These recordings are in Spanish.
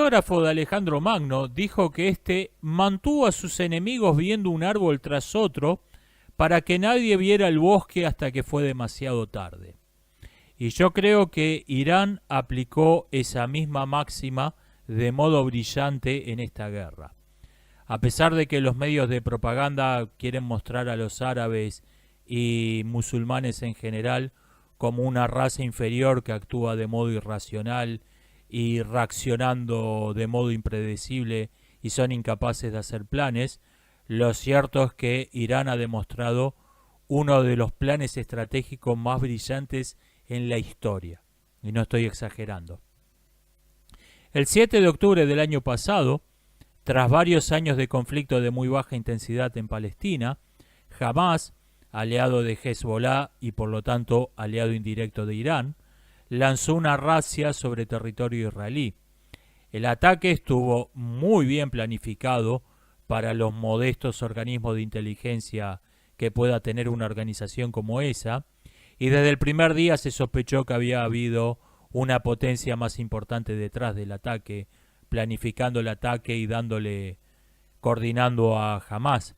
biógrafo de Alejandro Magno dijo que éste mantuvo a sus enemigos viendo un árbol tras otro para que nadie viera el bosque hasta que fue demasiado tarde. Y yo creo que Irán aplicó esa misma máxima de modo brillante en esta guerra. A pesar de que los medios de propaganda quieren mostrar a los árabes y musulmanes en general como una raza inferior que actúa de modo irracional y reaccionando de modo impredecible y son incapaces de hacer planes, lo cierto es que Irán ha demostrado uno de los planes estratégicos más brillantes en la historia, y no estoy exagerando. El 7 de octubre del año pasado, tras varios años de conflicto de muy baja intensidad en Palestina, Hamás, aliado de Hezbollah y por lo tanto aliado indirecto de Irán, lanzó una razzia sobre territorio israelí. El ataque estuvo muy bien planificado para los modestos organismos de inteligencia que pueda tener una organización como esa, y desde el primer día se sospechó que había habido una potencia más importante detrás del ataque, planificando el ataque y coordinando a Hamás.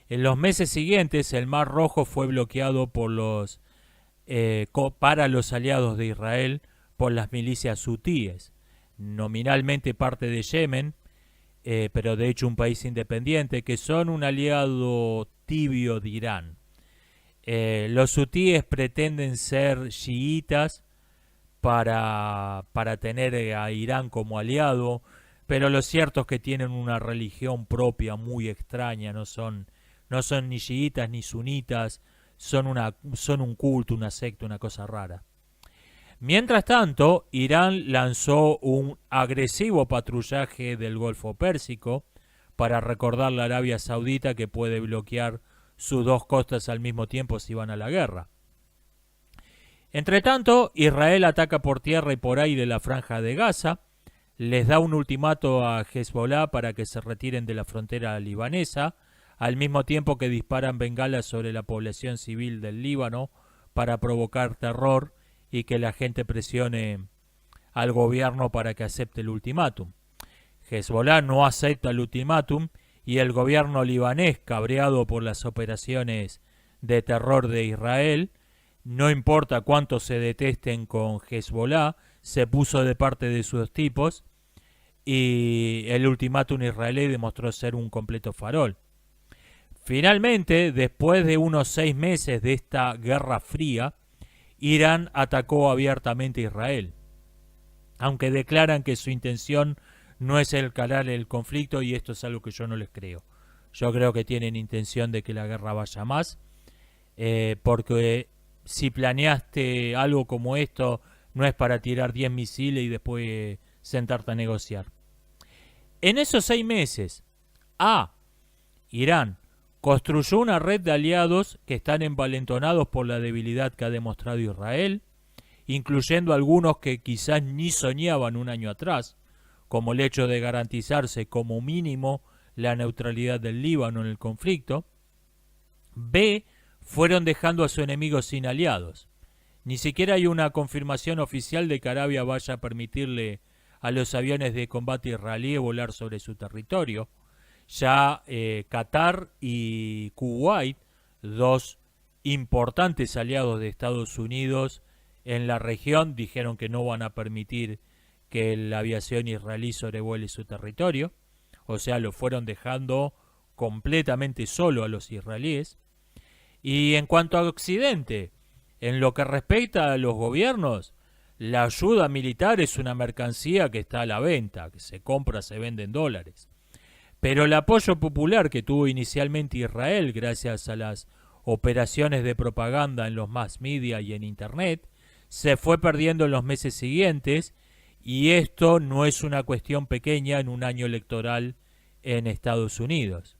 En los meses siguientes, el Mar Rojo fue bloqueado para los aliados de Israel por las milicias hutíes, nominalmente parte de Yemen, pero de hecho un país independiente, que son un aliado tibio de Irán. Los hutíes pretenden ser chiitas para tener a Irán como aliado, pero lo cierto es que tienen una religión propia muy extraña, no son ni chiitas ni sunitas, son un culto, una secta, una cosa rara. Mientras tanto, Irán lanzó un agresivo patrullaje del Golfo Pérsico para recordarle a Arabia Saudita que puede bloquear sus dos costas al mismo tiempo si van a la guerra. Entre tanto, Israel ataca por tierra y por aire la franja de Gaza, les da un ultimato a Hezbollah para que se retiren de la frontera libanesa, al mismo tiempo que disparan bengalas sobre la población civil del Líbano para provocar terror y que la gente presione al gobierno para que acepte el ultimátum. Hezbollah no acepta el ultimátum y el gobierno libanés, cabreado por las operaciones de terror de Israel, no importa cuánto se detesten con Hezbollah, se puso de parte de sus tipos y el ultimátum israelí demostró ser un completo farol. Finalmente, después de unos 6 meses de esta guerra fría, Irán atacó abiertamente a Israel, aunque declaran que su intención no es escalar el conflicto, y esto es algo que yo no les creo. Yo creo que tienen intención de que la guerra vaya más, porque si planeaste algo como esto, no es para tirar 10 misiles y después sentarte a negociar. En esos 6 meses, Irán construyó una red de aliados que están envalentonados por la debilidad que ha demostrado Israel, incluyendo algunos que quizás ni soñaban un año atrás, como el hecho de garantizarse como mínimo la neutralidad del Líbano en el conflicto. Fueron dejando a su enemigo sin aliados. Ni siquiera hay una confirmación oficial de que Arabia vaya a permitirle a los aviones de combate israelíes volar sobre su territorio. Ya Qatar y Kuwait, dos importantes aliados de Estados Unidos en la región, dijeron que no van a permitir que la aviación israelí sobrevuele su territorio. O sea, lo fueron dejando completamente solo a los israelíes. Y en cuanto a Occidente, en lo que respecta a los gobiernos, la ayuda militar es una mercancía que está a la venta, que se compra, se vende en dólares. Pero el apoyo popular que tuvo inicialmente Israel gracias a las operaciones de propaganda en los mass media y en Internet, se fue perdiendo en los meses siguientes, y esto no es una cuestión pequeña en un año electoral en Estados Unidos.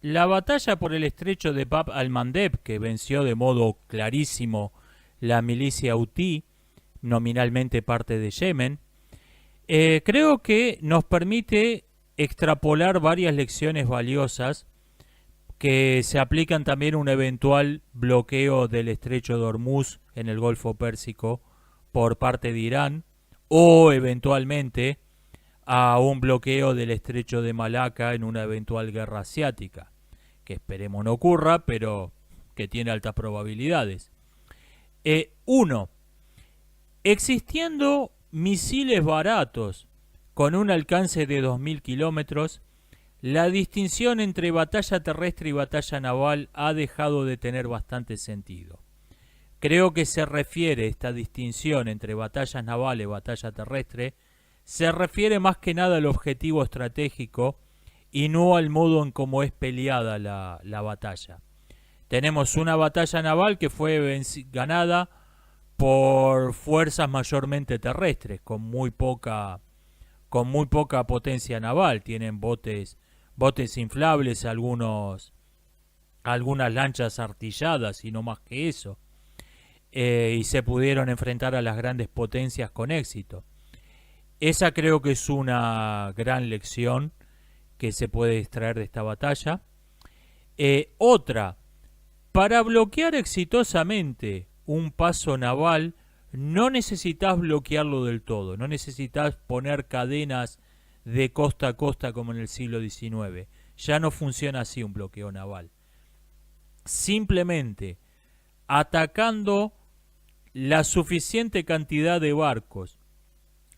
La batalla por el estrecho de Bab al-Mandeb, que venció de modo clarísimo la milicia hutí, nominalmente parte de Yemen, creo que nos permite extrapolar varias lecciones valiosas que se aplican también a un eventual bloqueo del estrecho de Hormuz en el Golfo Pérsico por parte de Irán o eventualmente a un bloqueo del estrecho de Malaca en una eventual guerra asiática, que esperemos no ocurra, pero que tiene altas probabilidades. Uno, existiendo misiles baratos con un alcance de 2000 kilómetros, la distinción entre batalla terrestre y batalla naval ha dejado de tener bastante sentido. Creo que se refiere esta distinción entre batallas navales y batalla terrestre, se refiere más que nada al objetivo estratégico y no al modo en cómo es peleada la batalla. Tenemos una batalla naval que fue ganada por fuerzas mayormente terrestres, con muy poca potencia naval. Tienen botes inflables, algunas lanchas artilladas y no más que eso. Y se pudieron enfrentar a las grandes potencias con éxito. Esa creo que es una gran lección que se puede extraer de esta batalla. Otra, para bloquear exitosamente un paso naval, no necesitas bloquearlo del todo, no necesitas poner cadenas de costa a costa como en el siglo XIX. Ya no funciona así un bloqueo naval. Simplemente atacando la suficiente cantidad de barcos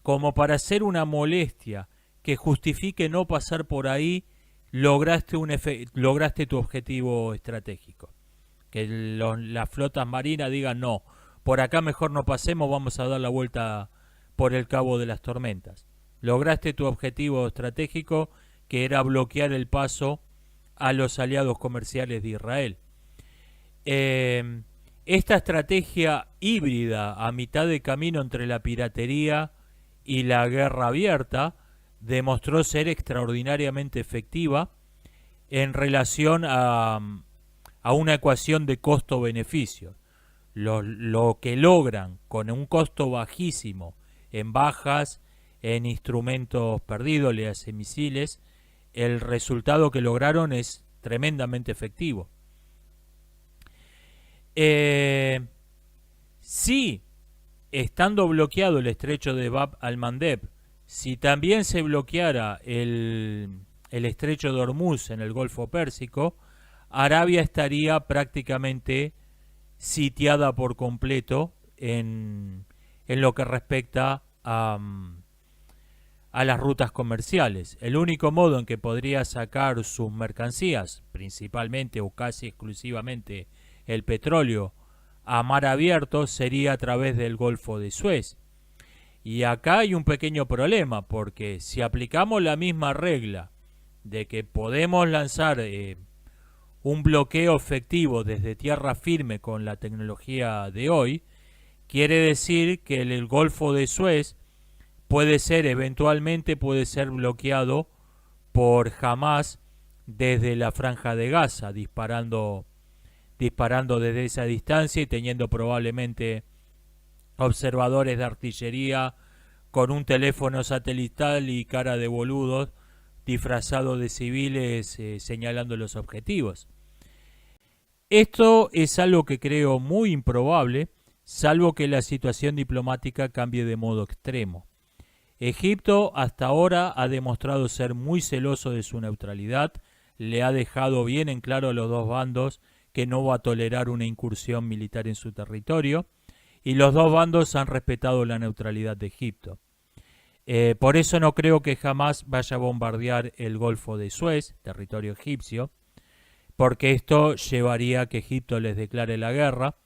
como para hacer una molestia que justifique no pasar por ahí, lograste tu objetivo estratégico. Que las flotas marinas digan no, por acá mejor no pasemos, vamos a dar la vuelta por el Cabo de las Tormentas. Lograste tu objetivo estratégico, que era bloquear el paso a los aliados comerciales de Israel. Esta estrategia híbrida a mitad de camino entre la piratería y la guerra abierta demostró ser extraordinariamente efectiva en relación a una ecuación de costo-beneficio. Lo que logran con un costo bajísimo en bajas, en instrumentos perdidos, le hace misiles, el resultado que lograron es tremendamente efectivo. Si, estando bloqueado el estrecho de Bab al-Mandeb, si también se bloqueara el estrecho de Hormuz en el Golfo Pérsico, Arabia estaría prácticamente sitiada por completo en lo que respecta a las rutas comerciales. El único modo en que podría sacar sus mercancías, principalmente o casi exclusivamente el petróleo, a mar abierto sería a través del Golfo de Suez. Y acá hay un pequeño problema, porque si aplicamos la misma regla de que podemos lanzar un bloqueo efectivo desde tierra firme con la tecnología de hoy, quiere decir que el Golfo de Suez eventualmente puede ser bloqueado por Hamas desde la Franja de Gaza, disparando desde esa distancia y teniendo probablemente observadores de artillería con un teléfono satelital y cara de boludos disfrazados de civiles señalando los objetivos. Esto es algo que creo muy improbable, salvo que la situación diplomática cambie de modo extremo. Egipto hasta ahora ha demostrado ser muy celoso de su neutralidad, le ha dejado bien en claro a los dos bandos que no va a tolerar una incursión militar en su territorio, y los dos bandos han respetado la neutralidad de Egipto. Por eso no creo que jamás vaya a bombardear el Golfo de Suez, territorio egipcio, porque esto llevaría a que Egipto les declare la guerra,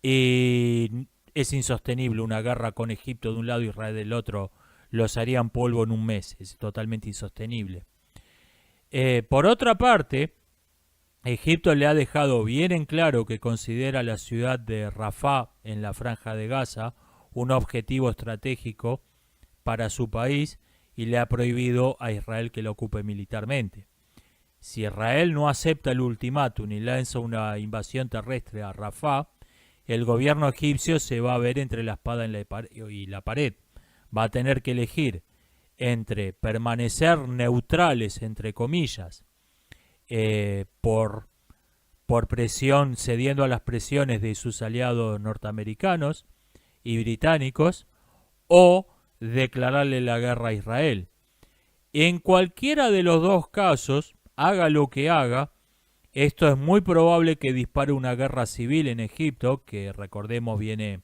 y es insostenible una guerra con Egipto de un lado y Israel del otro, los harían polvo en un mes, es totalmente insostenible. Por otra parte, Egipto le ha dejado bien en claro que considera la ciudad de Rafah en la Franja de Gaza un objetivo estratégico para su país y le ha prohibido a Israel que la ocupe militarmente. Si Israel no acepta el ultimátum y lanza una invasión terrestre a Rafah, el gobierno egipcio se va a ver entre la espada y la pared. Va a tener que elegir entre permanecer neutrales, entre comillas, por presión, cediendo a las presiones de sus aliados norteamericanos y británicos, o declararle la guerra a Israel. En cualquiera de los dos casos, haga lo que haga, esto es muy probable que dispare una guerra civil en Egipto, que recordemos viene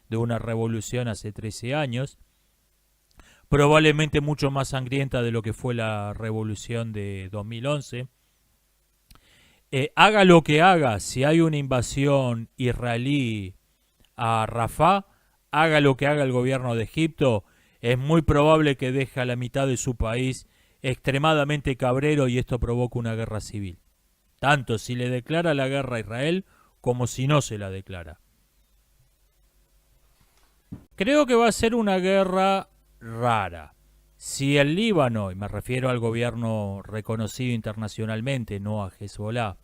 de una revolución hace 13 años, probablemente mucho más sangrienta de lo que fue la revolución de 2011. Haga lo que haga, si hay una invasión israelí a Rafah, haga lo que haga el gobierno de Egipto, es muy probable que deje a la mitad de su país extremadamente cabrero y esto provoca una guerra civil. Tanto si le declara la guerra a Israel como si no se la declara. Creo que va a ser una guerra rara. Si el Líbano, y me refiero al gobierno reconocido internacionalmente, no a Hezbollah,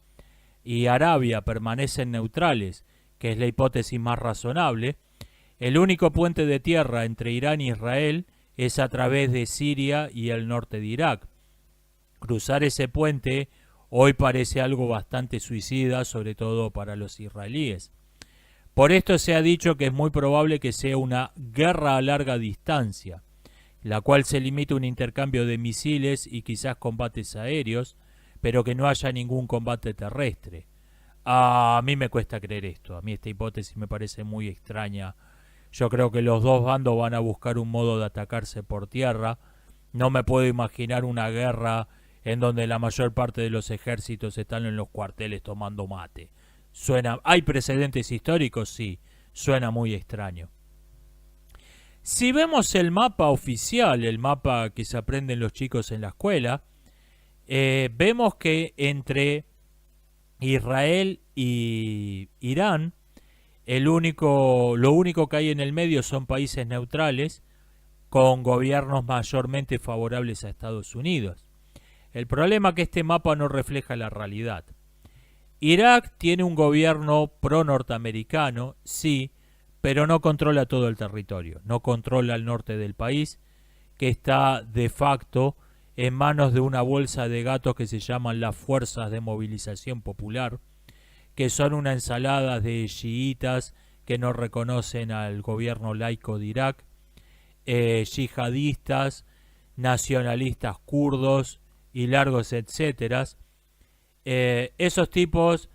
y Arabia permanecen neutrales, que es la hipótesis más razonable, el único puente de tierra entre Irán y Israel es a través de Siria y el norte de Irak. Cruzar ese puente hoy parece algo bastante suicida, sobre todo para los israelíes. Por esto se ha dicho que es muy probable que sea una guerra a larga distancia, la cual se limite a un intercambio de misiles y quizás combates aéreos, pero que no haya ningún combate terrestre. A mí me cuesta creer esto, a mí esta hipótesis me parece muy extraña. Yo creo que los dos bandos van a buscar un modo de atacarse por tierra. No me puedo imaginar una guerra en donde la mayor parte de los ejércitos están en los cuarteles tomando mate. ¿Hay precedentes históricos? Sí, suena muy extraño. Si vemos el mapa oficial, el mapa que se aprenden los chicos en la escuela, vemos que entre Israel y Irán, lo único que hay en el medio son países neutrales con gobiernos mayormente favorables a Estados Unidos. El problema es que este mapa no refleja la realidad. Irak tiene un gobierno pro-norteamericano, sí, pero no controla todo el territorio. No controla el norte del país, que está de facto en manos de una bolsa de gatos que se llaman las Fuerzas de Movilización Popular, que son una ensalada de chiitas que no reconocen al gobierno laico de Irak, yihadistas, nacionalistas kurdos y largos etcéteras. Esos tipos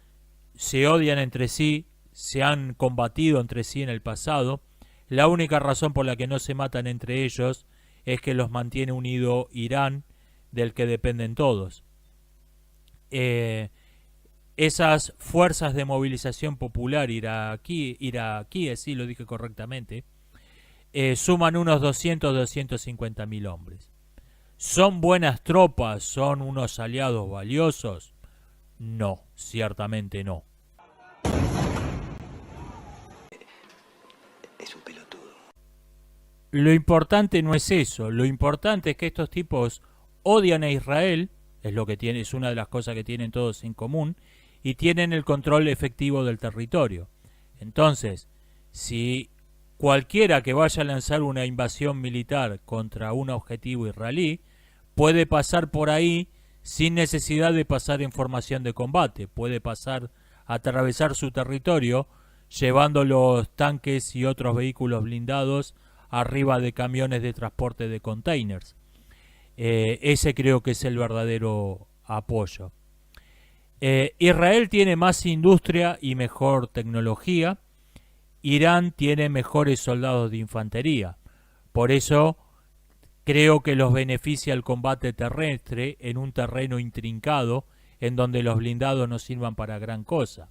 se odian entre sí, se han combatido entre sí en el pasado. La única razón por la que no se matan entre ellos es que los mantiene unido Irán, del que dependen todos. Esas fuerzas de movilización popular iraquíes, sí lo dije correctamente, suman unos 250 mil hombres. ¿Son buenas tropas? ¿Son unos aliados valiosos? No, ciertamente no. Es un pelotudo. Lo importante no es eso, lo importante es que estos tipos odian a Israel, es una de las cosas que tienen todos en común, y tienen el control efectivo del territorio. Entonces, si cualquiera que vaya a lanzar una invasión militar contra un objetivo israelí, puede pasar por ahí sin necesidad de pasar en formación de combate, puede atravesar su territorio llevando los tanques y otros vehículos blindados arriba de camiones de transporte de containers. Ese creo que es el verdadero apoyo. Israel tiene más industria y mejor tecnología. Irán tiene mejores soldados de infantería. Por eso creo que los beneficia el combate terrestre en un terreno intrincado en donde los blindados no sirvan para gran cosa.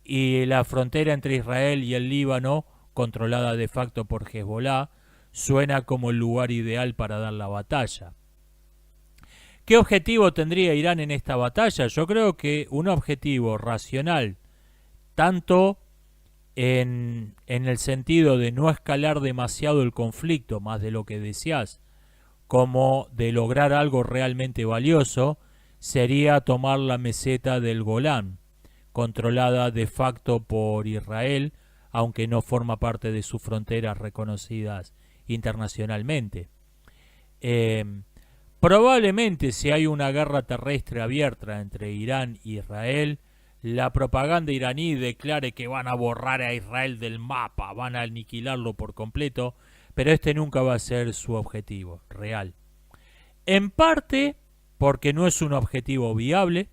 Y la frontera entre Israel y el Líbano, controlada de facto por Hezbollah, suena como el lugar ideal para dar la batalla. ¿Qué objetivo tendría Irán en esta batalla? Yo creo que un objetivo racional, tanto en el sentido de no escalar demasiado el conflicto más de lo que deseas, como de lograr algo realmente valioso, sería tomar la meseta del Golán, controlada de facto por Israel, aunque no forma parte de sus fronteras reconocidas internacionalmente. Probablemente si hay una guerra terrestre abierta entre Irán e Israel, la propaganda iraní declare que van a borrar a Israel del mapa, van a aniquilarlo por completo, pero este nunca va a ser su objetivo real. En parte porque no es un objetivo viable,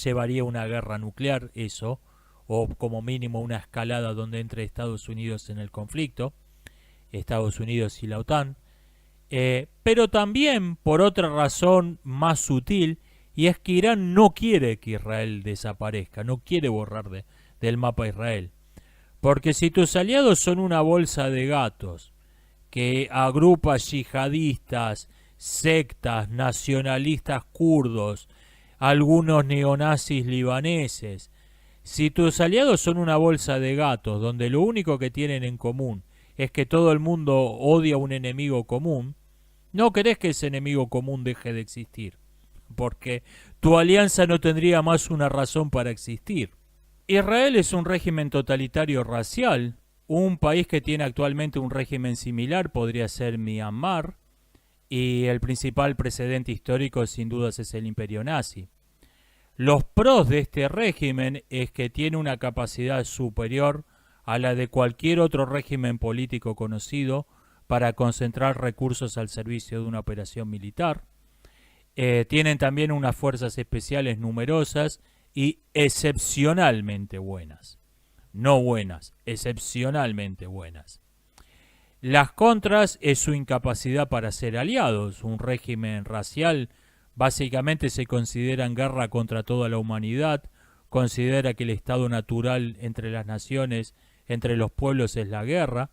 llevaría una guerra nuclear eso, o como mínimo una escalada donde entre Estados Unidos en el conflicto, Estados Unidos y la OTAN, pero también por otra razón más sutil, y es que Irán no quiere que Israel desaparezca, no quiere borrar del mapa Israel. Porque si tus aliados son una bolsa de gatos que agrupa yihadistas, sectas, nacionalistas kurdos, algunos neonazis libaneses, si tus aliados son una bolsa de gatos donde lo único que tienen en común es que todo el mundo odia a un enemigo común, no querés que ese enemigo común deje de existir, porque tu alianza no tendría más una razón para existir. Israel es un régimen totalitario racial. Un país que tiene actualmente un régimen similar podría ser Myanmar, y el principal precedente histórico sin dudas es el imperio nazi. Los pros de este régimen es que tiene una capacidad superior a la de cualquier otro régimen político conocido para concentrar recursos al servicio de una operación militar. Tienen también unas fuerzas especiales numerosas y excepcionalmente buenas. No buenas, excepcionalmente buenas. Las contras es su incapacidad para ser aliados. Un régimen racial básicamente se considera en guerra contra toda la humanidad, considera que el estado natural entre las naciones, entre los pueblos es la guerra,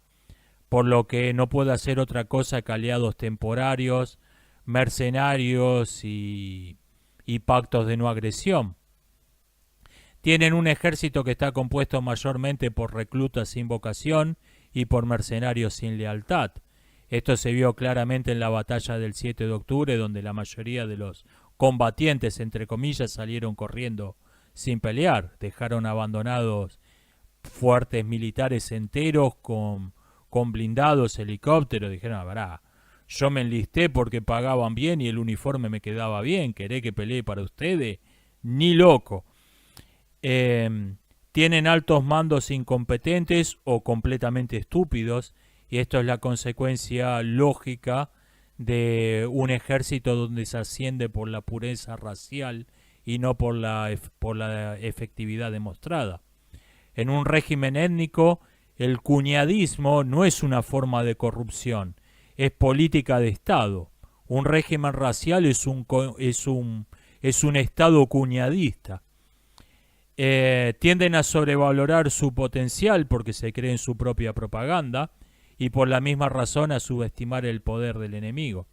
por lo que no puede hacer otra cosa que aliados temporarios, mercenarios y pactos de no agresión. Tienen un ejército que está compuesto mayormente por reclutas sin vocación y por mercenarios sin lealtad. Esto se vio claramente en la batalla del 7 de octubre, donde la mayoría de los combatientes, entre comillas, salieron corriendo sin pelear. Dejaron abandonados fuertes militares enteros con blindados, helicópteros. Dijeron, verá, yo me enlisté porque pagaban bien y el uniforme me quedaba bien. ¿Querés que pelee para ustedes? Ni loco. Tienen altos mandos incompetentes o completamente estúpidos, y esto es la consecuencia lógica de un ejército donde se asciende por la pureza racial y no por la efectividad demostrada. En un régimen étnico, el cuñadismo no es una forma de corrupción, es política de Estado. Un régimen racial es un Estado cuñadista. Tienden a sobrevalorar su potencial porque se creen su propia propaganda y por la misma razón a subestimar el poder del enemigo.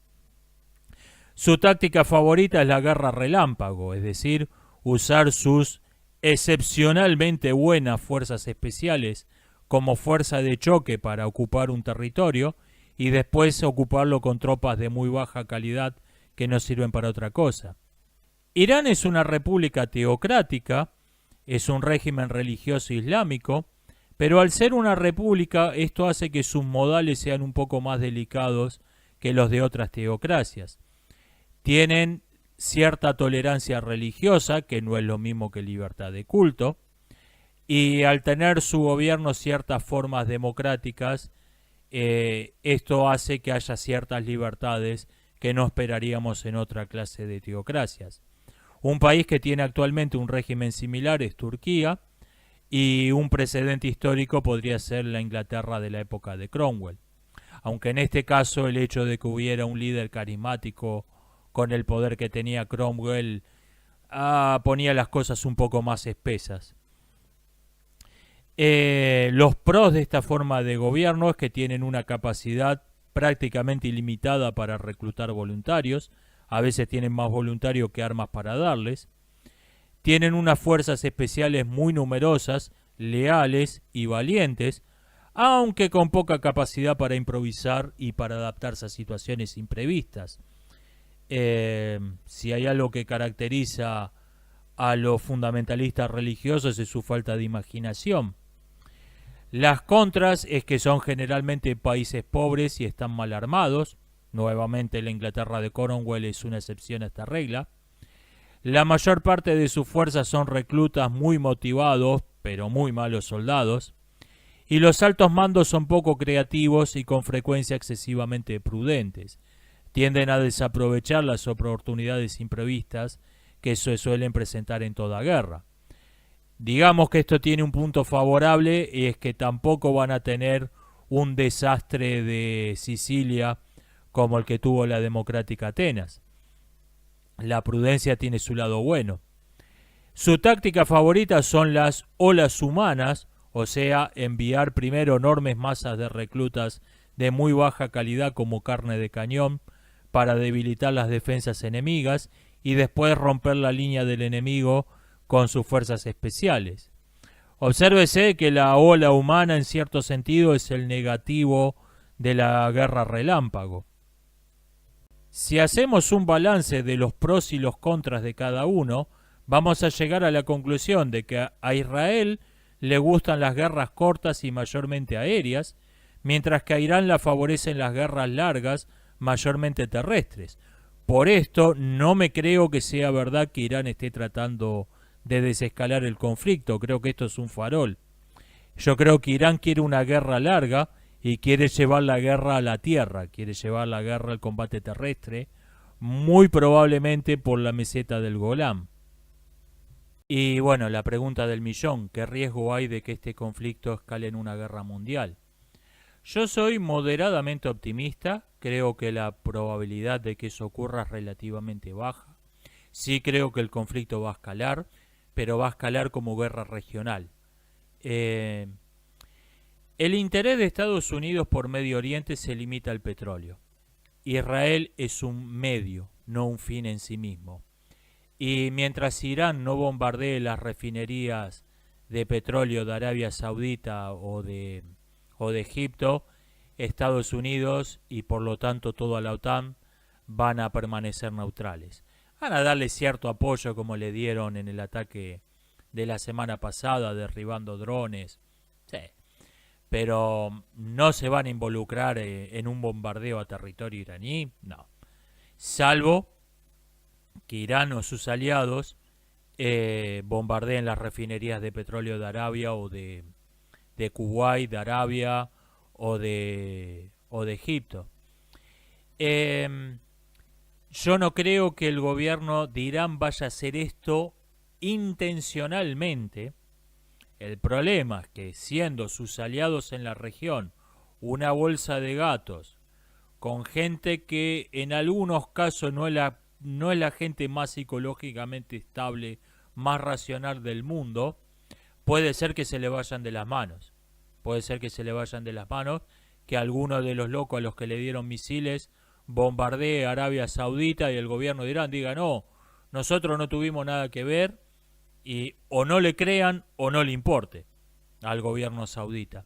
Su táctica favorita es la guerra relámpago, es decir, usar sus excepcionalmente buenas fuerzas especiales como fuerza de choque para ocupar un territorio y después ocuparlo con tropas de muy baja calidad que no sirven para otra cosa. Irán es una república teocrática, es un régimen religioso islámico, pero al ser una república esto hace que sus modales sean un poco más delicados que los de otras teocracias. Tienen cierta tolerancia religiosa, que no es lo mismo que libertad de culto, y al tener su gobierno ciertas formas democráticas, esto hace que haya ciertas libertades que no esperaríamos en otra clase de teocracias. Un país que tiene actualmente un régimen similar es Turquía, y un precedente histórico podría ser la Inglaterra de la época de Cromwell. Aunque en este caso el hecho de que hubiera un líder carismático con el poder que tenía Cromwell ponía las cosas un poco más espesas. Los pros de esta forma de gobierno es que tienen una capacidad prácticamente ilimitada para reclutar voluntarios. A veces tienen más voluntarios que armas para darles. Tienen unas fuerzas especiales muy numerosas, leales y valientes, aunque con poca capacidad para improvisar y para adaptarse a situaciones imprevistas. Si hay algo que caracteriza a los fundamentalistas religiosos es su falta de imaginación. Las contras es que son generalmente países pobres y están mal armados. Nuevamente la Inglaterra de Cromwell es una excepción a esta regla. La mayor parte de sus fuerzas son reclutas muy motivados, pero muy malos soldados. y los altos mandos son poco creativos y con frecuencia excesivamente prudentes. Tienden a desaprovechar las oportunidades imprevistas que se suelen presentar en toda guerra. Digamos que esto tiene un punto favorable y es que tampoco van a tener un desastre de Sicilia como el que tuvo la democrática Atenas. La prudencia tiene su lado bueno. Su táctica favorita son las olas humanas, o sea, enviar primero enormes masas de reclutas de muy baja calidad como carne de cañón para debilitar las defensas enemigas y después romper la línea del enemigo con sus fuerzas especiales. Obsérvese que la ola humana en cierto sentido es el negativo de la guerra relámpago. Si hacemos un balance de los pros y los contras de cada uno, vamos a llegar a la conclusión de que a Israel le gustan las guerras cortas y mayormente aéreas, mientras que a Irán la favorecen las guerras largas, mayormente terrestres. Por esto no me creo que sea verdad que Irán esté tratando de desescalar el conflicto, creo que esto es un farol. Yo creo que Irán quiere una guerra larga y quiere llevar la guerra a la tierra, quiere llevar la guerra al combate terrestre, muy probablemente por la meseta del Golán. Y bueno, la pregunta del millón, ¿qué riesgo hay de que este conflicto escale en una guerra mundial? Yo soy moderadamente optimista, creo que la probabilidad de que eso ocurra es relativamente baja. Sí creo que el conflicto va a escalar, pero va a escalar como guerra regional. El interés de Estados Unidos por Medio Oriente se limita al petróleo. Israel es un medio, no un fin en sí mismo. Y mientras Irán no bombardee las refinerías de petróleo de Arabia Saudita o de Egipto, Estados Unidos y por lo tanto toda la OTAN van a permanecer neutrales. Van a darle cierto apoyo como le dieron en el ataque de la semana pasada, derribando drones. Sí. Pero no se van a involucrar en un bombardeo a territorio iraní, no. Salvo que Irán o sus aliados bombardeen las refinerías de petróleo de Arabia o de Kuwait, de Arabia o de Egipto. Yo no creo que el gobierno de Irán vaya a hacer esto intencionalmente. El problema es que siendo sus aliados en la región una bolsa de gatos, con gente que en algunos casos no es la gente más psicológicamente estable, más racional del mundo, puede ser que se le vayan de las manos. Puede ser que se le vayan de las manos, que alguno de los locos a los que le dieron misiles bombardee Arabia Saudita y el gobierno de Irán diga no, nosotros no tuvimos nada que ver, y o no le crean o no le importe al gobierno saudita.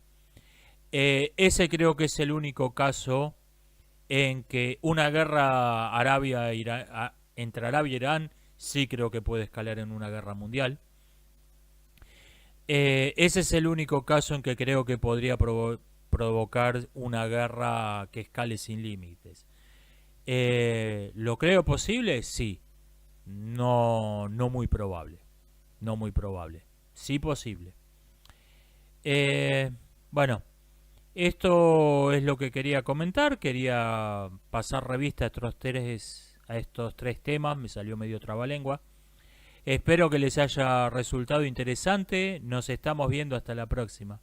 Ese creo que es el único caso en que una guerra entre Arabia e Irán sí creo que puede escalar en una guerra mundial. Ese es el único caso en que creo que podría provocar una guerra que escale sin límites. ¿Lo creo posible? Sí. No muy probable. No muy probable. Sí posible. Bueno, esto es lo que quería comentar. Quería pasar revista a estos tres temas. Me salió medio trabalengua. Espero que les haya resultado interesante. Nos estamos viendo hasta la próxima.